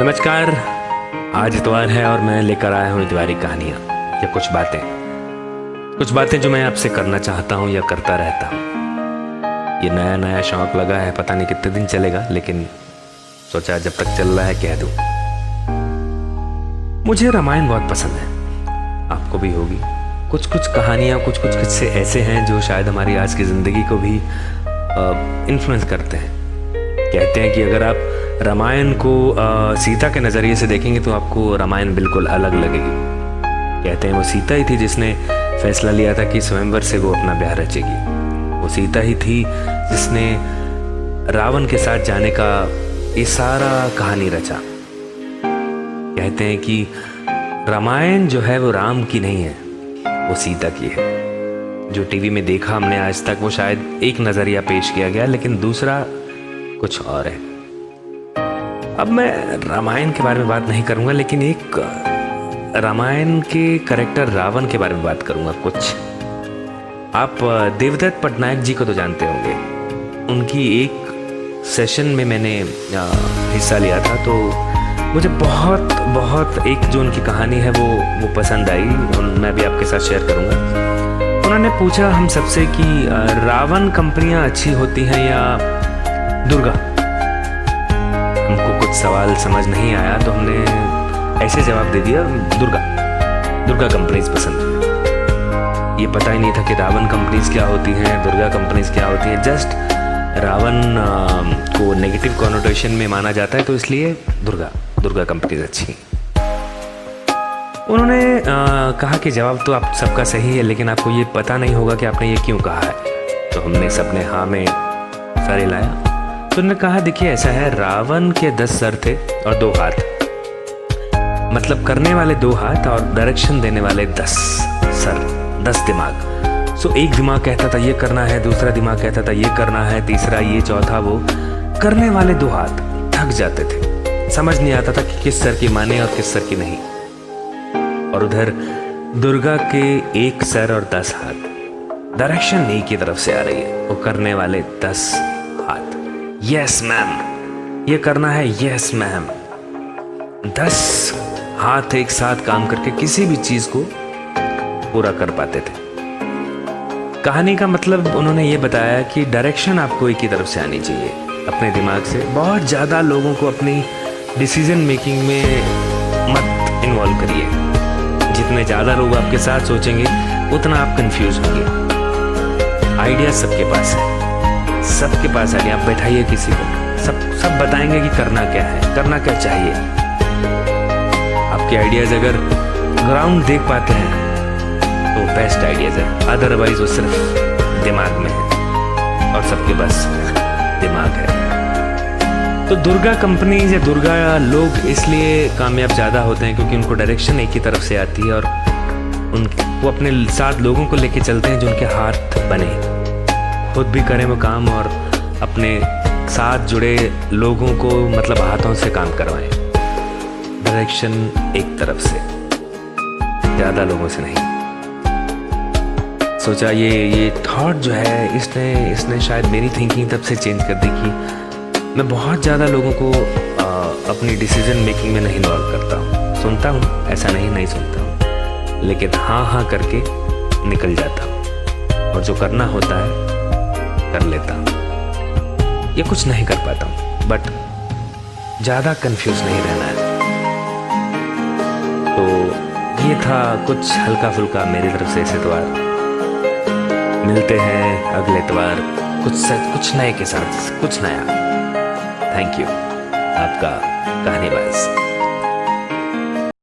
नमस्कार। आज इतवार है और मैं लेकर आया हूँ इतवारी कहानियाँ या कुछ बातें जो मैं आपसे करना चाहता हूँ या करता रहता हूँ। ये नया नया शौक लगा है, पता नहीं कितने दिन चलेगा, लेकिन सोचा जब तक चल रहा है कह दूँ। मुझे रामायण बहुत पसंद है, आपको भी होगी। कुछ कहानियाँ, कुछ किस्से ऐसे हैं जो शायद हमारी आज की ज़िंदगी को भी इन्फ्लुएंस करते हैं। कहते हैं कि अगर आप रामायण को सीता के नज़रिए से देखेंगे तो आपको रामायण बिल्कुल अलग लगेगी। कहते हैं वो सीता ही थी जिसने फैसला लिया था कि स्वयंवर से वो अपना ब्याह रचेगी। वो सीता ही थी जिसने रावण के साथ जाने का ये सारा कहानी रचा। कहते हैं कि रामायण जो है वो राम की नहीं है, वो सीता की है। जो टीवी में देखा हमने आज तक वो शायद एक नज़रिया पेश किया गया, लेकिन दूसरा कुछ और है। अब मैं रामायण के बारे में बात नहीं करूंगा, लेकिन एक रामायण के कैरेक्टर रावण के बारे में बात करूंगा। कुछ आप देवदत्त पटनायक जी को तो जानते होंगे। उनकी एक सेशन में मैंने हिस्सा लिया था, तो मुझे बहुत एक जो उनकी कहानी है वो पसंद आई और मैं भी आपके साथ शेयर करूंगा। उन्होंने पूछा हम सबसे कि रावण कंपनियां अच्छी होती हैं या दुर्गा। हमको कुछ सवाल समझ नहीं आया तो हमने ऐसे जवाब दे दिया दुर्गा कंपनीज पसंद। ये पता ही नहीं था कि रावण कंपनीज क्या होती हैं, दुर्गा कंपनीज क्या होती हैं। जस्ट रावण को नेगेटिव कॉनोटेशन में माना जाता है, तो इसलिए दुर्गा कंपनीज अच्छी। उन्होंने कहा कि जवाब तो आप सबका सही है, लेकिन आपको ये पता नहीं होगा कि आपने ये क्यों कहा है। तो हमने सबने हाँ में सर हिलाया। तो उन्होंने कहा देखिए ऐसा है, रावण के 10 सर थे और 2 हाथ, मतलब करने वाले 2 हाथ और डायरेक्शन देने वाले 10 सर, 10 दिमाग। सो एक दिमाग कहता था ये करना है, दूसरा दिमाग कहता था ये करना है, तीसरा ये, चौथा वो। करने वाले 2 हाथ थक जाते थे, समझ नहीं आता था कि किस सर की माने और किस सर की नहीं। और उधर दुर्गा के 1 सर और 10 हाथ, डायरेक्शन एक की तरफ से आ रही है। वो करने वाले 10 हाथ, यस मैम ये करना है, यस मैम। 10 हाथ एक साथ काम करके किसी भी चीज को पूरा कर पाते थे। कहानी का मतलब उन्होंने ये बताया कि डायरेक्शन आपको एक ही तरफ से आनी चाहिए, अपने दिमाग से। बहुत ज़्यादा लोगों को अपनी डिसीजन मेकिंग में मत इन्वॉल्व करिए। जितने ज़्यादा लोग आपके साथ सोचेंगे उतना आप कंफ्यूज होंगे। आइडिया सबके पास है, सबके पास आइडिया। आप बैठाइए किसी को, सब बताएंगे कि करना क्या है, करना क्या चाहिए। आपके आइडियाज़ अगर ग्राउंड देख पाते हैं तो बेस्ट आइडियाज़ है, अदरवाइज वो सिर्फ दिमाग में है और सबके पास दिमाग है। तो दुर्गा कंपनीज या दुर्गा लोग इसलिए कामयाब ज़्यादा होते हैं क्योंकि उनको डायरेक्शन एक ही तरफ से आती है और वो अपने साथ लोगों को लेके चलते हैं जो उनके हाथ बने, खुद भी करें वो काम और अपने साथ जुड़े लोगों को मतलब हाथों से काम करवाएं। डायरेक्शन एक तरफ से, ज़्यादा लोगों से नहीं। सोचा ये थॉट जो है इसने शायद मेरी थिंकिंग तब से चेंज कर दी कि मैं बहुत ज़्यादा लोगों को अपनी डिसीजन मेकिंग में नहीं इन्वॉल्व करता हूँ। सुनता हूँ, ऐसा नहीं सुनता हूँ, लेकिन हाँ करके निकल जाता हूँ और जो करना होता है कर लेता हूँ। ये कुछ नहीं कर पाता हूँ, बट ज़्यादा कंफ्यूज नहीं रहना है। तो ये था कुछ हल्का फुल्का मेरी तरफ से इस इतवार। मिलते हैं अगले इतवार कुछ नए के साथ, कुछ नया। थैंक यू, आपका कहानीबाज।